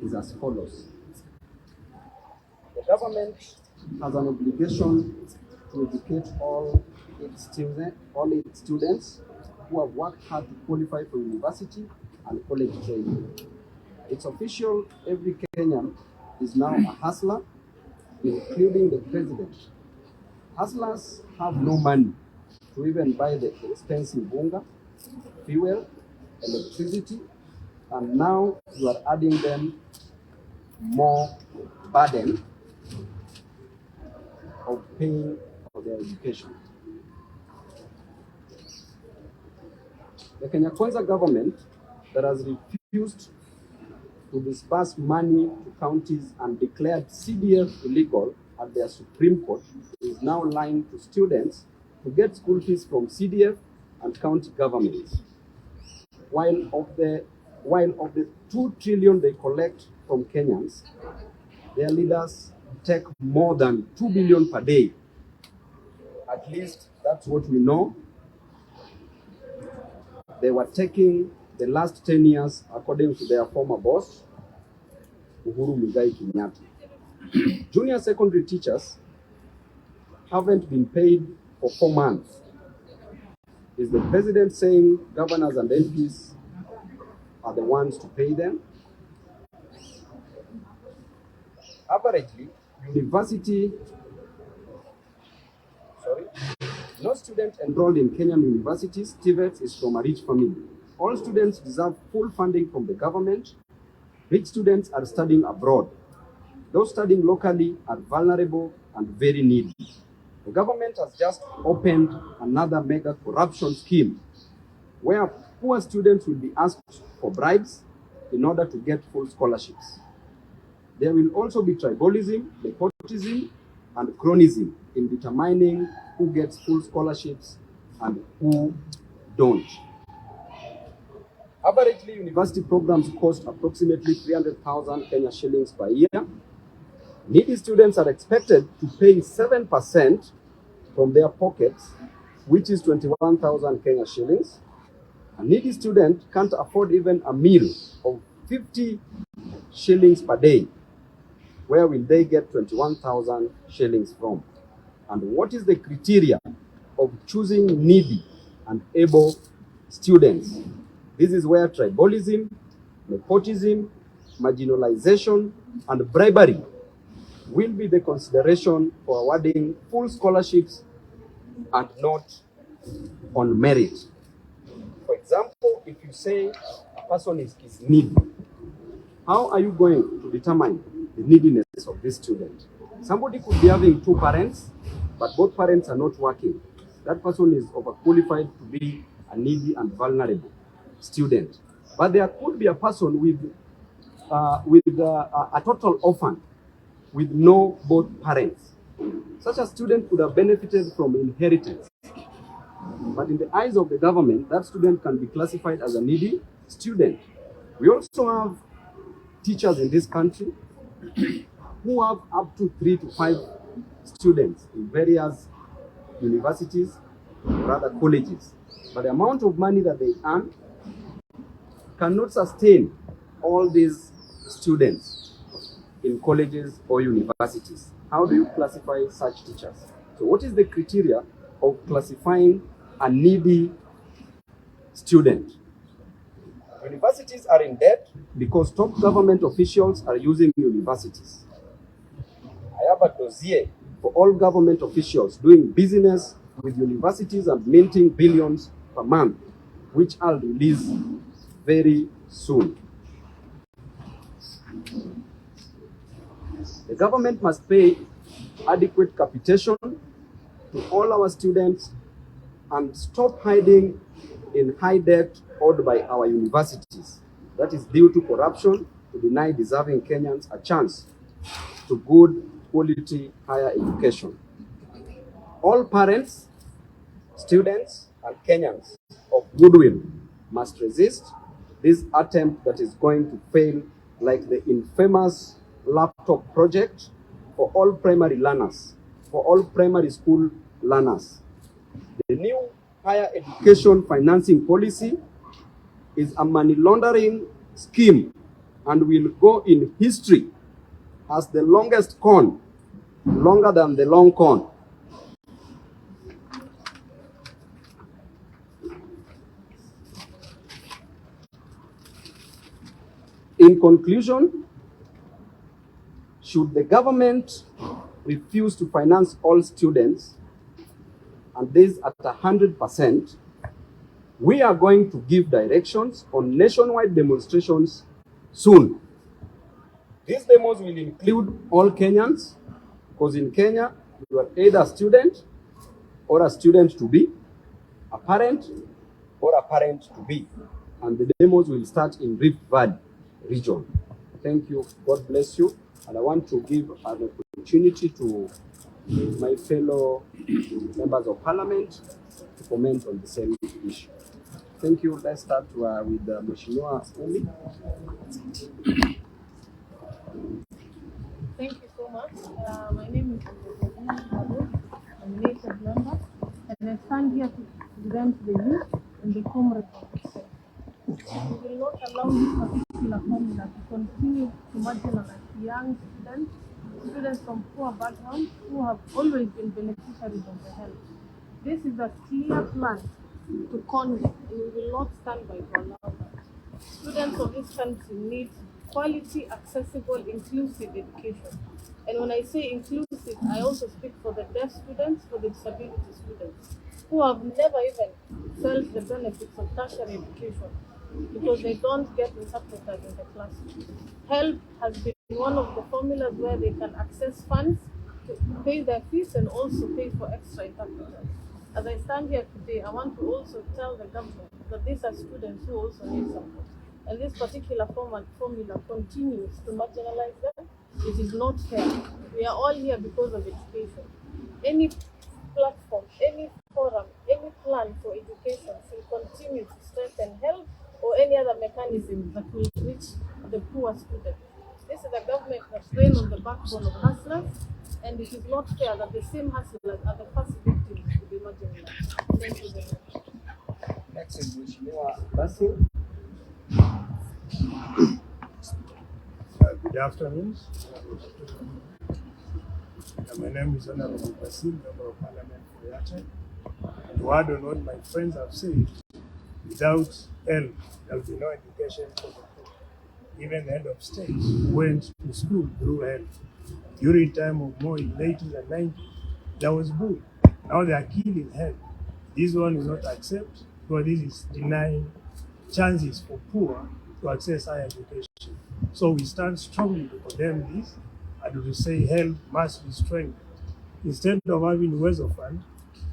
is as follows. The government has an obligation to educate all its students who have worked hard to qualify for university and college training. It's official, every Kenyan is now a hustler, including the president. Hustlers have no money to even buy the expensive bunga, fuel, electricity, and now you are adding them more burden of paying for their education. The Kenya Kwanza government that has refused to disburse money to counties and declared CDF illegal at their Supreme Court is now lying to students to get school fees from CDF and county governments. While of the 2 trillion they collect from Kenyans, their leaders take more than 2 billion per day. At least that's what we know. They were taking the last 10 years, according to their former boss, Uhuru Muigai Kenyatta. Junior secondary teachers haven't been paid for 4 months. Is the president saying governors and MPs are the ones to pay them? Averagely, no student enrolled in Kenyan universities, TVETs, is from a rich family. All students deserve full funding from the government. Rich students are studying abroad. Those studying locally are vulnerable and very needy. The government has just opened another mega corruption scheme where poor students will be asked for bribes in order to get full scholarships. There will also be tribalism, nepotism, and cronism in determining who gets full scholarships and who don't. Averagely, university programs cost approximately 300,000 Kenya shillings per year. Needy students are expected to pay 7% from their pockets, which is 21,000 Kenya shillings. A needy student can't afford even a meal of 50 shillings per day. Where will they get 21,000 shillings from? And what is the criteria of choosing needy and able students? This is where tribalism, nepotism, marginalization, and bribery will be the consideration for awarding full scholarships and not on merit. For example, if you say a person is needy, how are you going to determine the neediness of this student? Somebody could be having 2 parents, but both parents are not working. That person is overqualified to be a needy and vulnerable student. But there could be a person with a total orphan with no both parents. Such a student could have benefited from inheritance. But in the eyes of the government, that student can be classified as a needy student. We also have teachers in this country who have up to 3 to 5 students in various universities or other colleges. But the amount of money that they earn cannot sustain all these students in colleges or universities. How do you classify such teachers? So what is the criteria of classifying a needy student? Universities are in debt because top government officials are using universities. I have a dossier for all government officials doing business with universities and minting billions per month, which I'll release very soon. The government must pay adequate capitation to all our students and stop hiding in high debt owed by our universities. That is due to corruption to deny deserving Kenyans a chance to good quality higher education. All parents, students, and Kenyans of goodwill must resist this attempt that is going to fail, like the infamous laptop project for all primary learners, for all primary school learners. The new higher education financing policy is a money laundering scheme and will go in history as the longest con, longer than the long con. In conclusion, should the government refuse to finance all students, and this at 100%, we are going to give directions on nationwide demonstrations soon. These demos will include all Kenyans, because in Kenya, you are either a student or a student to be, a parent or a parent to be. And the demos will start in Rift Valley region. Thank you. God bless you. And I want to give an opportunity to my fellow members of parliament to comment on the same issue. Thank you. Let's start with Mheshimiwa Umi. Thank you so much. My name is Babu, nominated member, and I stand here to represent the youth and the comrades of the state. We will not allow this particular formula to continue to marginalize young students from poor backgrounds who have always been beneficiaries of the help. This is a clear plan to con them, and we will not stand by to allow that. Students of this country need quality, accessible, inclusive education. And when I say inclusive, I also speak for the deaf students, for the disability students, who have never even felt the benefits of tertiary education because they don't get interpreters in the classroom. Help has been one of the formulas where they can access funds to pay their fees and also pay for extra interpreters. As I stand here today, I want to also tell the government that these are students who also need support. And this particular formula continues to marginalize them. It is not fair. We are all here because of education. Any platform, any forum, any plan for education should continue to strengthen health or any other mechanism that will reach the poor student. This is a government that trains on the backbone of hustlers, and it is not fair that the same hustlers are the first victims to be marginalized. Thank you very much. Next is Mheshimiwa Basil. Good afternoon. My name is Honorable Basil, Member of Parliament for Yate. And to add on what my friends have said, without help, there will be no education for the poor. Even the head of state went to school through help. During time of Moi in the 80s and 90s, there was bull. Now they are killing help. This one is not accepted because this is denying chances for poor to access higher education. So we stand strongly to condemn this and to say help must be strengthened. Instead of having Uwezo Fund,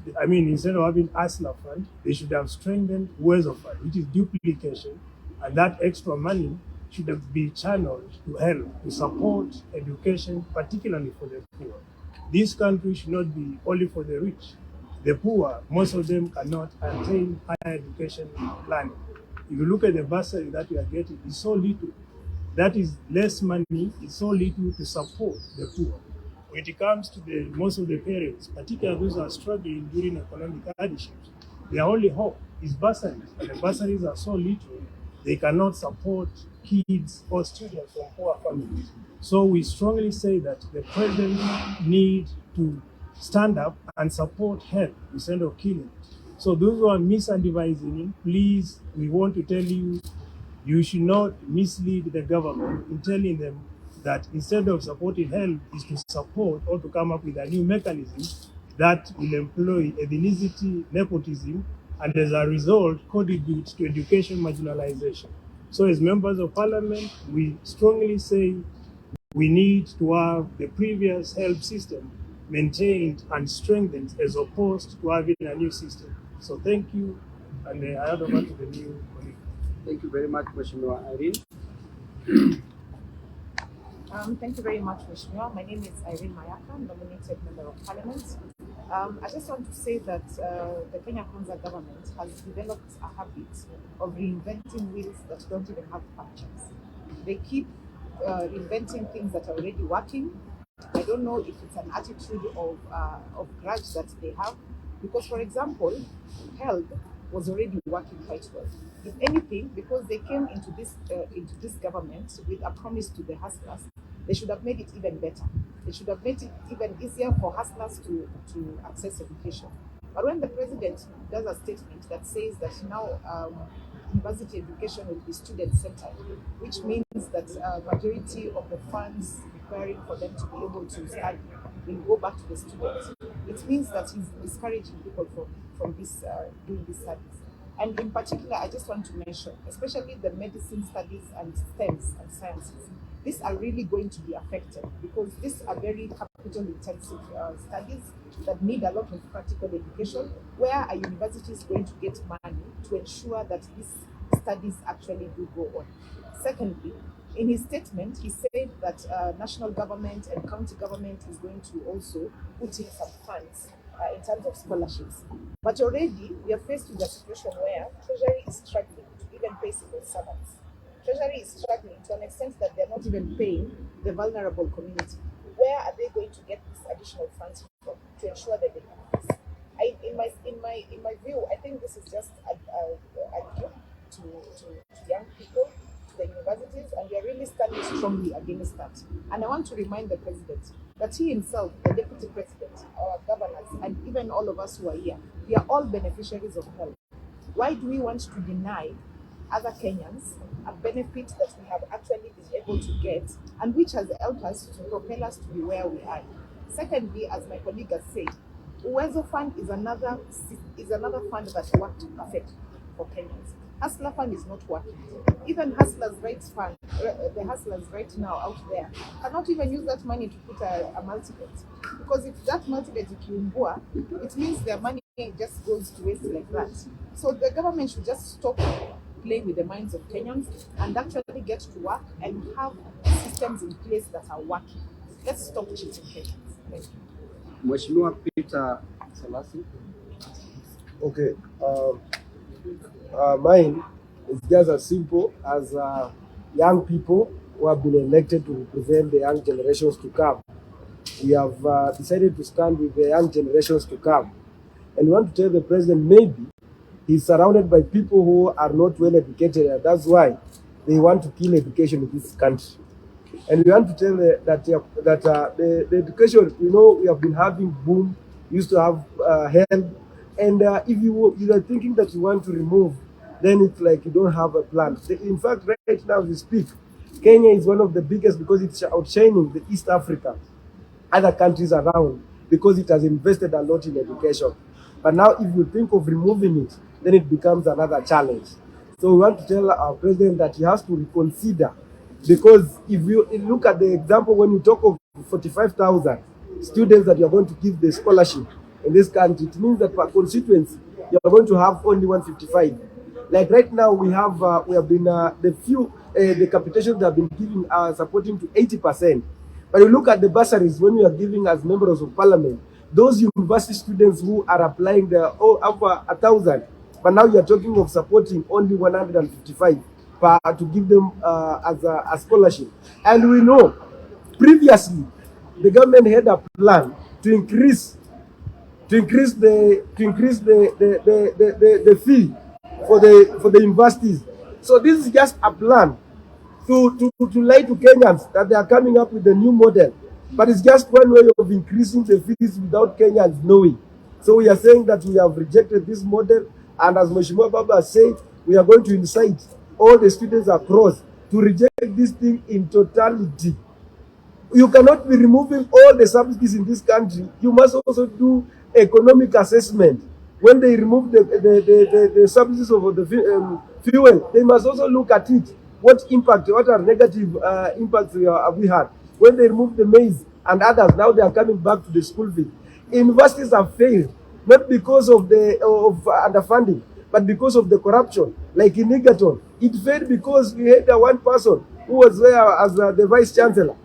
instead of having ASLA Fund, they should have strengthened Uwezo Fund, which is duplication, and that extra money should be channeled to help, to support education, particularly for the poor. This country should not be only for the rich. The poor, most of them cannot attain higher education planning. If you look at the bursary that we are getting, it's so little. That is less money, it's so little to support the poor. When it comes to most of the parents, particularly those who are struggling during economic hardships, their only hope is bursaries. And the bursaries are so little, they cannot support kids or students from poor families. So we strongly say that the president needs to stand up and support help instead of killing. So those who are misadvising, please, we want to tell you, you should not mislead the government in telling them that instead of supporting help is to support or to come up with a new mechanism that will employ ethnicity, nepotism, and as a result contribute to education marginalization. So as members of parliament, we strongly say we need to have the previous help system maintained and strengthened as opposed to having a new system. So thank you, and I hand over to the new colleague. Thank you very much, Mheshimiwa Irene. Thank you very much, Mheshimiwa. My name is Irene Mayaka, nominated Member of Parliament. I just want to say that the Kenya Kwanza government has developed a habit of reinventing wheels that don't even have punctures. They keep reinventing things that are already working. I don't know if it's an attitude of grudge that they have, because, for example, HELB was already working quite well. If anything, because they came into this government with a promise to the hustlers, they should have made it even better. They should have made it even easier for hustlers to access education. But when the president does a statement that says that now university education will be student-centered, which means that majority of the funds requiring for them to be able to study will go back to the students. It means that he's discouraging people from this doing these studies. And in particular, I just want to mention, especially the medicine studies and STEMs and sciences, these are really going to be affected because these are very capital-intensive studies that need a lot of practical education, where a university is going to get money to ensure that these studies actually do go on. Secondly, in his statement, he said that national government and county government is going to also put in some funds in terms of scholarships. But already we are faced with a situation where Treasury is struggling to even pay civil servants. Treasury is struggling to an extent that they're not even paying the vulnerable community. Where are they going to get these additional funds from to ensure that they can do this? In my view, I think this is just a gift to young people, to the universities, and we are really standing strongly against that. And I want to remind the president that he himself, the deputy president, our governors, and even all of us who are here, we are all beneficiaries of help. Why do we want to deny other Kenyans a benefit that we have actually been able to get and which has helped us to propel us to be where we are? Secondly, as my colleague has said, Uwezo Fund is another fund that worked perfectly for Kenyans. Hustler Fund is not working. Even Hustlers' Rights Fund, the hustlers right now out there, cannot even use that money to put a multi-bet. Because if that multi-bet ikiungua, it means their money just goes to waste like that. So the government should just stop playing with the minds of Kenyans and actually get to work and have systems in place that are working. Let's stop cheating Kenyans. Thank you. Mheshimiwa Peter Salasi. Okay. Mine is just as simple as young people who have been elected to represent the young generations to come. We have decided to stand with the young generations to come. And we want to tell the president maybe he's surrounded by people who are not well educated, and that's why they want to kill education in this country. And we want to tell that the education, we have been having boom, used to have help. And if you are thinking that you want to remove, then it's like you don't have a plan. In fact, right now as we speak, Kenya is one of the biggest because it's outshining the East Africa, other countries around, because it has invested a lot in education. But now if you think of removing it, then it becomes another challenge. So we want to tell our president that he has to reconsider, because if you look at the example, when you talk of 45,000 students that you are going to give the scholarship in this country, it means that per constituency you are going to have only 155. Like right now we have been the capitations that have been giving are supporting to 80%. But you look at the bursaries when we are giving as members of parliament, those university students who are applying, they are over 1,000. But now you are talking of supporting only 155 to give them as a scholarship. And we know previously the government had a plan to increase the fee for the universities. So this is just a plan to lie to Kenyans that they are coming up with a new model. But it's just one way of increasing the fees without Kenyans knowing. So we are saying that we have rejected this model, and as Mheshimiwa Babu has said, we are going to incite all the students across to reject this thing in totality. You cannot be removing all the subsidies in this country. You must also do economic assessment. When they remove the subsidies of the fuel, they must also look at it. What are negative impacts have we had? When they remove the maize and others, now they are coming back to the school fee. Universities have failed, not because of underfunding, but because of the corruption. Like in Egerton, it failed because we had one person who was there as the vice chancellor,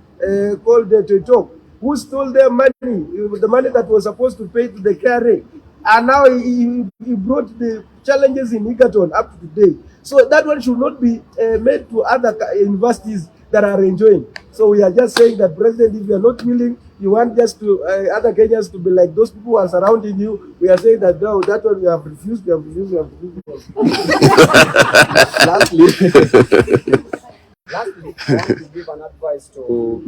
called Toitok, who stole their money, the money that was supposed to pay to the KRA. And now he brought the challenges in Egerton up to today. So that one should not be made to other universities that are enjoying. So we are just saying that, President, if you are not willing you want just to other Kenyans to be like those people who are surrounding you. We are saying that no, that one we have refused. Lastly, lastly, I want to give an advice to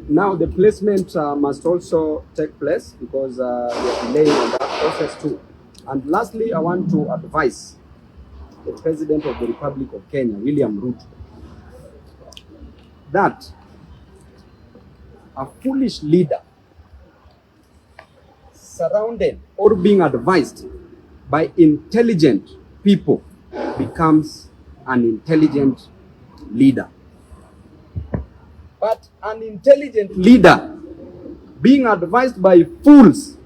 now the placement must also take place because we are delaying on that process too. And lastly, I want to advise the President of the Republic of Kenya, William Ruto, that a foolish leader surrounded or being advised by intelligent people becomes an intelligent leader. But an intelligent leader being advised by fools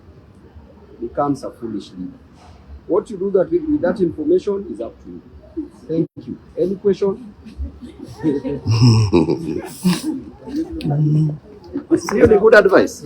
becomes a foolish leader. What you do that with that information is up to you. Thank you. Any question? See, good advice.